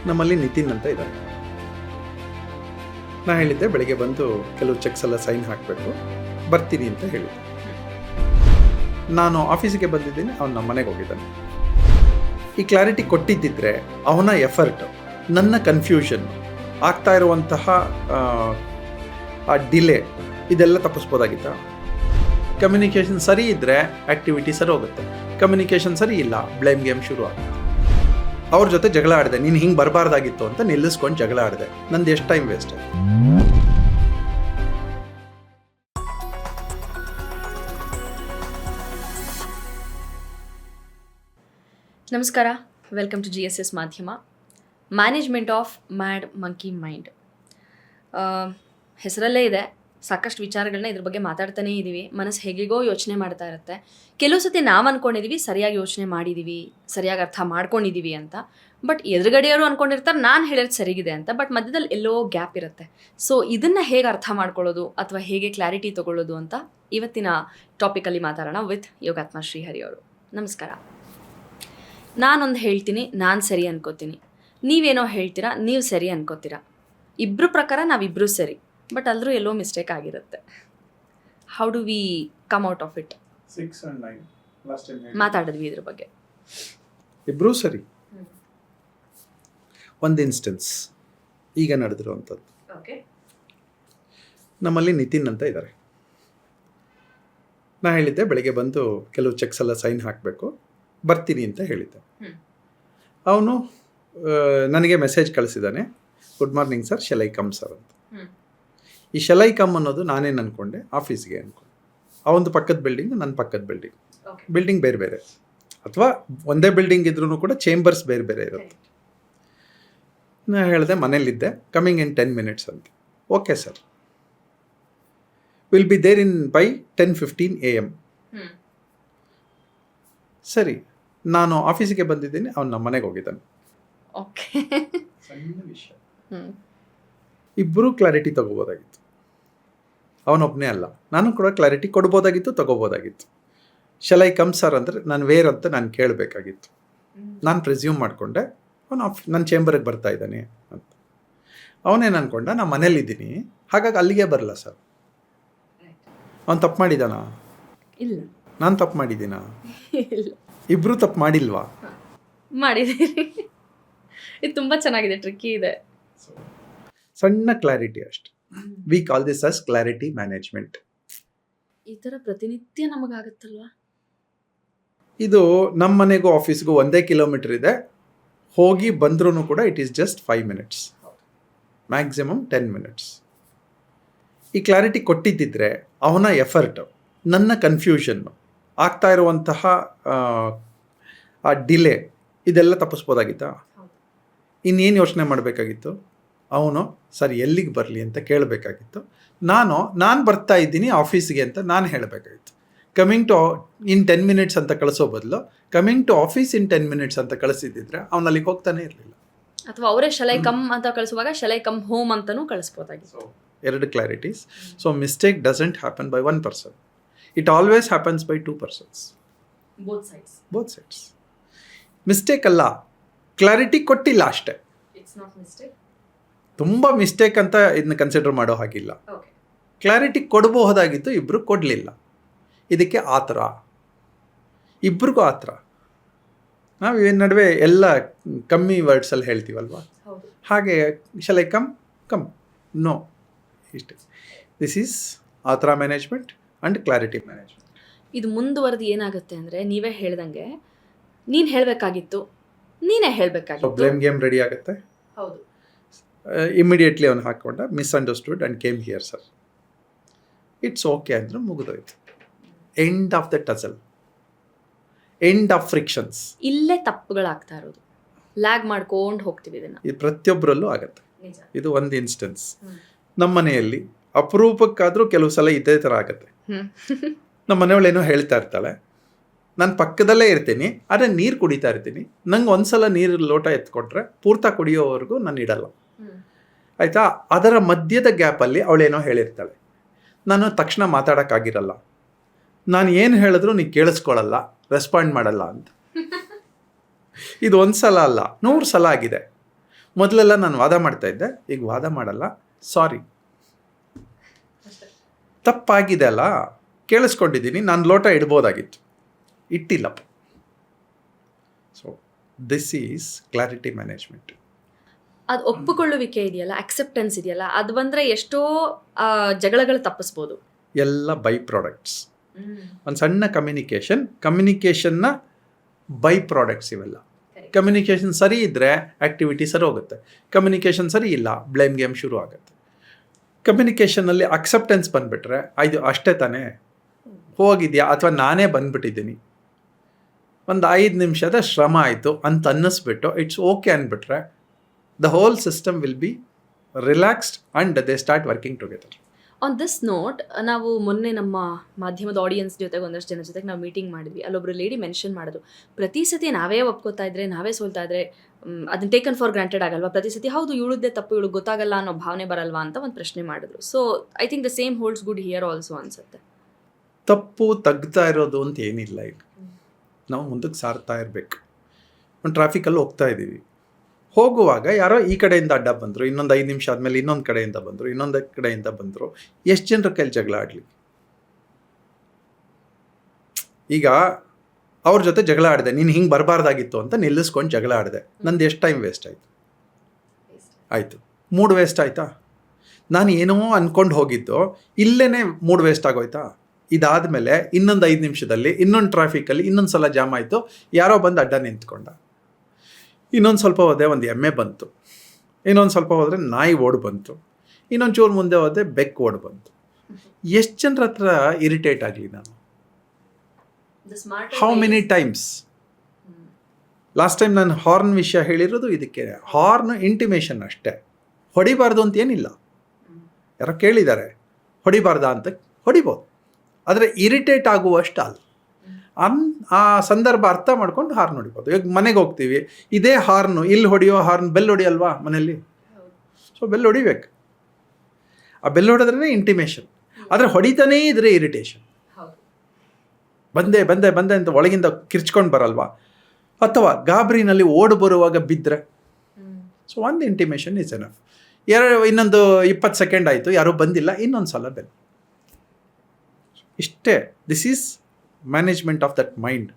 ನಮ್ಮಲ್ಲಿ ನಿತಿನ್ ಅಂತ ಇದ್ದಾನೆ. ನಾ ಹೇಳಿದ್ದೆ ಬೆಳಿಗ್ಗೆ ಬಂದು ಕೆಲವು ಚೆಕ್ಸ್ ಎಲ್ಲ ಸೈನ್ ಹಾಕಬೇಕು, ಬರ್ತೀನಿ ಅಂತ ಹೇಳಿದ್ದೆ. ನಾನು ಆಫೀಸಿಗೆ ಬಂದಿದ್ದೀನಿ, ಅವನು ನಮ್ಮ ಮನೆಗೆ ಹೋಗಿದ್ದಾನೆ. ಈ ಕ್ಲಾರಿಟಿ ಕೊಟ್ಟಿದ್ದಿದ್ರೆ ಅವನ ಎಫರ್ಟ್, ನನ್ನ ಕನ್ಫ್ಯೂಷನ್, ಆಗ್ತಾ ಇರುವಂತಹ ಆ ಡಿಲೇ, ಇದೆಲ್ಲ ತಪ್ಪಿಸ್ಬೋದಾಗಿತ್ತ. ಕಮ್ಯುನಿಕೇಷನ್ ಸರಿ ಇದ್ದರೆ ಆ್ಯಕ್ಟಿವಿಟಿ ಸರಿ ಹೋಗುತ್ತೆ. ಕಮ್ಯುನಿಕೇಷನ್ ಸರಿ ಇಲ್ಲ, ಬ್ಲೇಮ್ ಗೇಮ್ ಶುರು ಆಗುತ್ತೆ. ಅವ್ರ ಜೊತೆ ಜಗಳ ಆಡಿದೆ, ನೀನು ಹಿಂಗೆ ಬರಬಾರ್ದಾಗಿತ್ತು ಅಂತ ನಿಲ್ಲಿಸ್ಕೊಂಡು ಜಗಳ ಆಡಿದೆ. ನಂದು ಎಷ್ಟು ಟೈಮ್ ವೇಸ್ಟ್. ನಮಸ್ಕಾರ, ವೆಲ್ಕಮ್ ಟು GSS ಮಾಧ್ಯಮ. Management of mad monkey mind ಹೆಸರಲ್ಲೇ ಇದೆ. ಸಾಕಷ್ಟು ವಿಚಾರಗಳನ್ನ ಇದ್ರ ಬಗ್ಗೆ ಮಾತಾಡ್ತಾನೇ ಇದ್ದೀವಿ. ಮನಸ್ಸು ಹೇಗೇಗೋ ಯೋಚನೆ ಮಾಡ್ತಾ ಇರುತ್ತೆ. ಕೆಲವು ಸತಿ ನಾವು ಅಂದ್ಕೊಂಡಿದ್ದೀವಿ ಸರಿಯಾಗಿ ಯೋಚನೆ ಮಾಡಿದ್ದೀವಿ, ಸರಿಯಾಗಿ ಅರ್ಥ ಮಾಡ್ಕೊಂಡಿದ್ದೀವಿ ಅಂತ. ಬಟ್ ಎದುರುಗಡೆಯವರು ಅಂದ್ಕೊಂಡಿರ್ತಾರೆ ನಾನು ಹೇಳಿರೋದು ಸರಿಗಿದೆ ಅಂತ. ಬಟ್ ಮಧ್ಯದಲ್ಲಿ ಎಲ್ಲೋ ಗ್ಯಾಪ್ ಇರುತ್ತೆ. ಸೊ ಇದನ್ನು ಹೇಗೆ ಅರ್ಥ ಮಾಡ್ಕೊಳ್ಳೋದು ಅಥವಾ ಹೇಗೆ ಕ್ಲಾರಿಟಿ ತೊಗೊಳ್ಳೋದು ಅಂತ ಇವತ್ತಿನ ಟಾಪಿಕಲ್ಲಿ ಮಾತಾಡೋಣ ವಿತ್ ಯೋಗಾತ್ಮ ಶ್ರೀಹರಿ ಅವರು. ನಮಸ್ಕಾರ. ನಾನೊಂದು ಹೇಳ್ತೀನಿ, ನಾನು ಸರಿ ಅನ್ಕೋತೀನಿ, ನೀವೇನೋ ಹೇಳ್ತೀರಾ, ನೀವು ಸರಿ ಅನ್ಕೋತೀರಾ. ಇಬ್ಬರ ಪ್ರಕಾರ ನಾವಿಬ್ಬರೂ ಸರಿ, ಬಟ್ ಅಲ್ಲರೂ ಎಲ್ಲೋ ಮಿಸ್ಟೇಕ್ ಆಗಿರುತ್ತೆ. How do we come out of it? 6 and 9 last time ಮಾತಾಡಿದ್ವಿ ಇದ್ರ ಬಗ್ಗೆ. ಇಬ್ಬರೂ ಸರಿ. ಒಂದು ಇನ್ಸ್ಟೆನ್ಸ್ ಈಗ ನಡೆದಿರುವಂಥದ್ದು. ಓಕೆ. ನಮ್ಮಲ್ಲಿ ನಿತಿನ್ ಅಂತ ಇದ್ದಾರೆ. ನಾ ಹೇಳಿದ್ದೆ ಬೆಳಿಗ್ಗೆ ಬಂದು ಕೆಲವು ಚೆಕ್ಸ್ ಎಲ್ಲ ಸೈನ್ ಹಾಕಬೇಕು, ಬರ್ತೀನಿ ಅಂತ ಹೇಳಿದ್ದೆ. ಅವನು ನನಗೆ ಮೆಸೇಜ್ ಕಳಿಸಿದ್ದಾನೆ, good morning sir, shall I come sir ಅಂತ. ಈ ಶೆಲ್ ಐ ಕಮ್ ಅನ್ನೋದು ನಾನೇನು ಅಂದ್ಕೊಂಡೆ, ಆಫೀಸ್ಗೆ ಅಂದ್ಕೊಂಡೆ. ಅವನದು ಪಕ್ಕದ ಬಿಲ್ಡಿಂಗ್, ನನ್ನ ಪಕ್ಕದ ಬಿಲ್ಡಿಂಗ್. ಬಿಲ್ಡಿಂಗ್ ಬೇರೆ ಬೇರೆ, ಅಥವಾ ಒಂದೇ ಬಿಲ್ಡಿಂಗ್ ಇದ್ರೂ ಕೂಡ ಚೇಂಬರ್ಸ್ ಬೇರೆ ಬೇರೆ ಇರುತ್ತೆ. ನಾ ಹೇಳಿದೆ ಮನೇಲಿದ್ದೆ, ಕಮಿಂಗ್ ಇನ್ 10 minutes ಅಂತ. Okay sir, will be there in by 10:15 AM. ಸರಿ, ನಾನು ಆಫೀಸಿಗೆ ಬಂದಿದ್ದೀನಿ, ಅವನು ನಮ್ಮ ಮನೆಗೆ ಹೋಗಿದ್ದಾನೆ. ಓಕೆ. ಸಣ್ಣ ವಿಷಯ. ಇಬ್ಬರೂ ಕ್ಲಾರಿಟಿ ತಗೋಬೋದಾಗಿತ್ತು. ಅವನೊಬ್ಬನೇ ಅಲ್ಲ, ನಾನು ಕೂಡ ಕ್ಲಾರಿಟಿ ಕೊಡ್ಬೋದಾಗಿತ್ತು, ತಗೋಬೋದಾಗಿತ್ತು. ಶೆಲ್ ಐ ಕಮ್ ಸರ್ ಅಂದರೆ ನಾನು ವೇರ್ ಅಂತ ನಾನು ಕೇಳಬೇಕಾಗಿತ್ತು. ನಾನು ಪ್ರೆಸ್ಯೂಮ್ ಮಾಡಿಕೊಂಡೆ ಅವನು ನನ್ನ ಚೇಂಬರ್ಗೆ ಬರ್ತಾ ಇದ್ದಾನೆ ಅಂತ. ಅವನೇನು ಅಂದ್ಕೊಂಡ, ನಾನು ಮನೇಲಿದ್ದೀನಿ, ಹಾಗಾಗಿ ಅಲ್ಲಿಗೆ ಬರಲ್ಲ ಸರ್. ಅವನು ತಪ್ಪು ಮಾಡಿದಾನಾ? ಇಲ್ಲ. ನಾನು ತಪ್ಪು ಮಾಡಿದ್ದೀನಾ? ಇಲ್ಲ. ಇಬ್ಬರೂ ತಪ್ಪು ಮಾಡಿಲ್ವಾ? ಮಾಡಿದ್ದೀರಿ. ಇದು ತುಂಬ ಚೆನ್ನಾಗಿದೆ, ಟ್ರಿಕ್ಕಿ ಇದೆ. ಸಣ್ಣ ಕ್ಲಾರಿಟಿ ಅಷ್ಟೆ. We call this us clarity management. ಈ ಥರ ಪ್ರತಿನಿತ್ಯ ನಮಗಾಗತ್ತಲ್ವಾ? ಇದು ನಮ್ಮ ಮನೆಗೂ ಆಫೀಸ್ಗೂ 1 kilometer ಇದೆ. ಹೋಗಿ ಬಂದ್ರೂ ಕೂಡ it is just 5 minutes, maximum 10 minutes. ಈ ಕ್ಲಾರಿಟಿ ಕೊಟ್ಟಿದ್ದಿದ್ರೆ ಅವನ ಎಫರ್ಟ್, ನನ್ನ ಕನ್ಫ್ಯೂಷನ್, ಆಗ್ತಾ ಇರುವಂತಹ ಆ ಡಿಲೇ, ಇದೆಲ್ಲ ತಪ್ಪಿಸ್ಬೋದಾಗಿತ್ತ. ಇನ್ನೇನು ಯೋಚನೆ ಮಾಡಬೇಕಾಗಿತ್ತು? ಅವನು ಸರಿ ಎಲ್ಲಿಗೆ ಬರಲಿ ಅಂತ ಕೇಳಬೇಕಾಗಿತ್ತು. ನಾನು ಬರ್ತಾ ಇದ್ದೀನಿ ಆಫೀಸ್ಗೆ ಅಂತ ನಾನು ಹೇಳಬೇಕಾಗಿತ್ತು. ಕಮಿಂಗ್ ಟು ಇನ್ 10 minutes ಅಂತ ಕಳಿಸೋ ಬದಲು coming to office in 10 minutes ಅಂತ ಕಳಿಸಿದ್ದಿದ್ರೆ ಅವನು ಅಲ್ಲಿಗೆ ಹೋಗ್ತಾನೆ ಇರಲಿಲ್ಲ. ಅಥವಾ ಅವರೇ ಶೆಲ್ ಐ ಕಮ್ ಅಂತ ಕಳಿಸುವಾಗ ಶೆಲ್ ಐ ಕಮ್ ಹೋಮ್ ಅಂತಲೂ ಕಳಿಸ್ಬೋದಾಗಿತ್ತು. 2 clarities. So mistake doesn't happen by 1 person. It always happens by 2 persons. Both sides. Mistake ಅಲ್ಲ, ಕ್ಲಾರಿಟಿ ಕೊಟ್ಟಿಲ್ಲ ಅಷ್ಟೇ. ತುಂಬ ಮಿಸ್ಟೇಕ್ ಅಂತ ಇದನ್ನ ಕನ್ಸಿಡರ್ ಮಾಡೋ ಹಾಗಿಲ್ಲ. ಕ್ಲಾರಿಟಿ ಕೊಡಬಹುದಾಗಿತ್ತು, ಇಬ್ಬರು ಕೊಡಲಿಲ್ಲ. ಇದಕ್ಕೆ ಆತರ, ಇಬ್ರಿಗೂ ಆತರ. ನಾವು ಇವೇನು ನಡುವೆ ಎಲ್ಲ ಕಮ್ಮಿ ವರ್ಡ್ಸಲ್ಲಿ ಹೇಳ್ತೀವಲ್ವ, ಹಾಗೆ shall I come, come, no, ಇಷ್ಟೇ. ದಿಸ್ ಈಸ್ ಆತರ ಮ್ಯಾನೇಜ್ಮೆಂಟ್ ಆ್ಯಂಡ್ ಕ್ಲಾರಿಟಿ ಮ್ಯಾನೇಜ್ಮೆಂಟ್. ಇದು ಮುಂದುವರೆದು ಏನಾಗುತ್ತೆ ಅಂದರೆ, ನೀವೇ ಹೇಳ್ದಂಗೆ ನೀನು ಹೇಳಬೇಕಾಗಿತ್ತು, ನೀನೇ ಹೇಳಬೇಕಾಗಿತ್ತು. ಬ್ಲೇಮ್ ಗೇಮ್ ರೆಡಿ ಆಗುತ್ತೆ. ಹೌದು. ಇಮಿಡಿಯೇಟ್ಲಿ ಅವನು ಹಾಕ್ಕೊಂಡ, misunderstood and came here sir, it's okay ಅಂದರೆ ಮುಗಿದೋಯ್ತು. End of the tussle, end of frictions. ಇಲ್ಲೇ ತಪ್ಪುಗಳಾಗ್ತಾ ಇರೋದು, ಲ್ಯಾಗ್ ಮಾಡ್ಕೊಂಡು ಹೋಗ್ತೀವಿ. ಇದನ್ನು ಇದು ಪ್ರತಿಯೊಬ್ಬರಲ್ಲೂ ಆಗುತ್ತೆ. ಇದು ಒಂದು ಇನ್ಸ್ಟೆನ್ಸ್. ನಮ್ಮ ಮನೆಯಲ್ಲಿ ಅಪರೂಪಕ್ಕಾದರೂ ಕೆಲವು ಸಲ ಇದೇ ಥರ ಆಗುತ್ತೆ. ನಮ್ಮ ಮನೆಯವಳೇನೋ ಹೇಳ್ತಾ ಇರ್ತಾಳೆ, ನಾನು ಪಕ್ಕದಲ್ಲೇ ಇರ್ತೀನಿ, ಆದರೆ ನೀರು ಕುಡಿತಾ ಇರ್ತೀನಿ. ನಂಗೆ ಒಂದ್ಸಲ ನೀರು ಲೋಟ ಎತ್ಕೊಟ್ರೆ ಪೂರ್ತಿ ಕುಡಿಯೋವರೆಗೂ ನಾನು ಇಡಲ್ಲ, ಆಯಿತಾ. ಅದರ ಮಧ್ಯದ ಗ್ಯಾಪಲ್ಲಿ ಅವಳೇನೋ ಹೇಳಿರ್ತಾಳೆ, ನಾನು ತಕ್ಷಣ ಮಾತಾಡೋಕ್ಕಾಗಿರಲ್ಲ, ನಾನು ಏನು ಹೇಳಿದ್ರು ನೀನು ಕೇಳಿಸ್ಕೊಳ್ಳಲ್ಲ, ರೆಸ್ಪಾಂಡ್ ಮಾಡಲ್ಲ ಅಂತ. ಇದು ಒಂದು ಸಲ ಅಲ್ಲ, 100 ಸಲ ಆಗಿದೆ. ಮೊದಲೆಲ್ಲ ನಾನು ವಾದ ಮಾಡ್ತಾ ಇದ್ದೆ, ಈಗ ವಾದ ಮಾಡಲ್ಲ, ಸಾರಿ ತಪ್ಪಾಗಿದೆ ಅಲ್ಲ, ಕೇಳಿಸ್ಕೊಂಡಿದ್ದೀನಿ, ನಾನು ಲೋಟ ಇಡ್ಬೋದಾಗಿತ್ತು, ಇಟ್ಟಿಲ್ಲಪ್ಪ. So this is clarity management. ಅದು ಒಪ್ಪಿಕೊಳ್ಳುವಿಕೆ ಇದೆಯಲ್ಲ, ಅಕ್ಸೆಪ್ಟೆನ್ಸ್ ಇದೆಯಲ್ಲ, ಅದು ಬಂದರೆ ಎಷ್ಟೋ ಜಗಳಗಳು ತಪ್ಪಿಸ್ಬೋದು. ಎಲ್ಲ ಬೈ ಪ್ರಾಡಕ್ಟ್ಸ್. ಒಂದು ಸಣ್ಣ ಕಮ್ಯುನಿಕೇಷನ್ನ ಬೈ ಪ್ರಾಡಕ್ಟ್ಸ್ ಇವೆಲ್ಲ. ಕಮ್ಯುನಿಕೇಷನ್ ಸರಿ ಇದ್ದರೆ ಆ್ಯಕ್ಟಿವಿಟಿ ಸರಿ ಹೋಗುತ್ತೆ, ಕಮ್ಯುನಿಕೇಷನ್ ಸರಿ ಇಲ್ಲ ಬ್ಲೇಮ್ ಗೇಮ್ ಶುರು ಆಗುತ್ತೆ. ಕಮ್ಯುನಿಕೇಷನಲ್ಲಿ ಅಕ್ಸೆಪ್ಟೆನ್ಸ್ ಬಂದುಬಿಟ್ರೆ ಇದು ಅಷ್ಟೇ ತಾನೇ, ಹೋಗಿದೆಯಾ ಅಥವಾ ನಾನೇ ಬಂದುಬಿಟ್ಟಿದ್ದೀನಿ, ಒಂದು 5 ನಿಮಿಷದ ಶ್ರಮ ಆಯಿತು ಅಂತ ಅನ್ನಿಸ್ಬಿಟ್ಟು ಇಟ್ಸ್ ಓಕೆ ಅಂದ್ಬಿಟ್ರೆ the whole system will be relaxed and they start working together. On this note, ನಾವು ಮೊನ್ನೆ ನಮ್ಮ ಮಾಧ್ಯಮದ ಆಡಿಯನ್ಸ್ ಜೊತೆಗೆ ಒಂದಷ್ಟು ಜನ ಜೊತೆಗೆ ನಾವು ಮೀಟಿಂಗ್ ಮಾಡಿದ್ವಿ. ಅಲ್ಲೊಬ್ರು ಲೇಡಿ ಮೆನ್ಷನ್ ಮಾಡಿದ್ರು, ಪ್ರತಿ ಸತಿ ನಾವೇ ಒಪ್ಕೋತಾ ಇದ್ರೆ, ನಾವೇ ಸೋಲ್ತಾ ಇದ್ರೆ ಅದನ್ನ ಟೇಕನ್ ಫಾರ್ ಗ್ರಾಂಟೆಡ್ ಆಗಲ್ವಾ? ಪ್ರತಿ ಸತಿ ಹೌದು ಇವಳದ್ದೇ ತಪ್ಪು, ಇವಳು ಗೊತ್ತಾಗಲ್ಲ ಅನ್ನೋ ಭಾವನೆ ಬರಲ್ವಾ ಅಂತ ಒಂದು ಪ್ರಶ್ನೆ ಮಾಡಿದ್ರು. So I think the same holds good here also ಅನ್ಸುತ್ತೆ. ತಪ್ಪು ತಗ್ತಾ ಇರೋದು ಅಂತ ಏನಿಲ್ಲ. ಈಗ ನಾವು ಮುಂದಕ್ಕೆ ಸಾರ್ತಾ ಇರಬೇಕು. ಒಂದು ಟ್ರಾಫಿಕಲ್ಲಿ ಹೋಗ್ತಾ ಇದ್ದೀವಿ, ಹೋಗುವಾಗ ಯಾರೋ ಈ ಕಡೆಯಿಂದ ಅಡ್ಡ ಬಂದರು, ಇನ್ನೊಂದು 5 ನಿಮಿಷ ಆದಮೇಲೆ ಇನ್ನೊಂದು ಕಡೆಯಿಂದ ಬಂದರು, ಇನ್ನೊಂದು ಕಡೆಯಿಂದ ಬಂದರು, ಎಷ್ಟು ಜನರ ಕೈಲಿ ಜಗಳ ಆಡಲಿ? ಈಗ ಅವ್ರ ಜೊತೆ ಜಗಳ ಆಡಿದೆ, ನೀನು ಹಿಂಗೆ ಬರಬಾರ್ದಾಗಿತ್ತು ಅಂತ ನಿಲ್ಲಿಸ್ಕೊಂಡು ಜಗಳ ಆಡಿದೆ, ನಂದು ಎಷ್ಟು ಟೈಮ್ ವೇಸ್ಟ್ ಆಯಿತು? 3 ವೇಸ್ಟ್ ಆಯಿತಾ? ನಾನು ಏನೋ ಅಂದ್ಕೊಂಡು ಹೋಗಿದ್ದು ಇಲ್ಲೇ 3 ವೇಸ್ಟ್ ಆಗೋಯ್ತಾ? ಇದಾದಮೇಲೆ ಇನ್ನೊಂದು 5 ನಿಮಿಷದಲ್ಲಿ ಇನ್ನೊಂದು ಟ್ರಾಫಿಕಲ್ಲಿ ಇನ್ನೊಂದು ಸಲ ಜಾಮ್ ಆಯಿತು, ಯಾರೋ ಬಂದು ಅಡ್ಡ ನಿಂತ್ಕೊಂಡ, ಇನ್ನೊಂದು ಸ್ವಲ್ಪ ಹೋದೆ ಒಂದು ಎಮ್ಮೆ ಬಂತು, ಇನ್ನೊಂದು ಸ್ವಲ್ಪ ಹೋದರೆ ನಾಯಿ ಓಡ್ ಬಂತು, ಇನ್ನೊಂದು ಚೂರು ಮುಂದೆ ಹೋದೆ ಬೆಕ್ಕು ಓಡ್ ಬಂತು. ಎಷ್ಟು ಜನರ ಹತ್ರ ಇರಿಟೇಟ್ ಆಗಲಿ ನಾನು? How many times? Last time ನಾನು ಹಾರ್ನ್ ವಿಷಯ ಹೇಳಿರೋದು ಇದಕ್ಕೆ. ಹಾರ್ನ್ ಇಂಟಿಮೇಷನ್ ಅಷ್ಟೇ, ಹೊಡಿಬಾರ್ದು ಅಂತ ಏನಿಲ್ಲ. ಯಾರೋ ಕೇಳಿದ್ದಾರೆ ಹೊಡಿಬಾರ್ದ ಅಂತ, ಹೊಡಿಬೋದು, ಆದರೆ ಇರಿಟೇಟ್ ಆಗುವಷ್ಟು ಅಲ್ಲ. ಆ ಸಂದರ್ಭ ಅರ್ಥ ಮಾಡ್ಕೊಂಡು ಹಾರ್ನ್ ಹೊಡಿಬೋದು. ಈಗ ಮನೆಗೆ ಹೋಗ್ತೀವಿ, ಇದೇ ಹಾರ್ನು ಇಲ್ಲಿ ಹೊಡೆಯೋ ಹಾರ್ನ್ ಬೆಲ್ ಹೊಡಿಯಲ್ವಾ ಮನೆಯಲ್ಲಿ? ಸೊ ಬೆಲ್ ಹೊಡಿಬೇಕು. ಆ ಬೆಲ್ ಹೊಡೆದ್ರೇ ಇಂಟಿಮೇಷನ್. ಆದರೆ ಹೊಡಿತಾನೇ ಇದ್ರೆ ಇರಿಟೇಷನ್. ಬಂದೆ ಬಂದೆ ಬಂದೆ ಅಂತ ಒಳಗಿಂದ ಕಿರ್ಚ್ಕೊಂಡು ಬರಲ್ವಾ? ಅಥವಾ ಗಾಬರಿನಲ್ಲಿ ಓಡು ಬರುವಾಗ ಬಿದ್ದರೆ, ಸೊ ಒಂದು ಇಂಟಿಮೇಷನ್ ಇಸ್ ಎನಫ್. ಇನ್ನೊಂದು 20 ಸೆಕೆಂಡ್ ಆಯಿತು, ಯಾರೂ ಬಂದಿಲ್ಲ, ಇನ್ನೊಂದು ಸಲ ಬೆಲ್. ಇಷ್ಟೇ. This is management of that mind.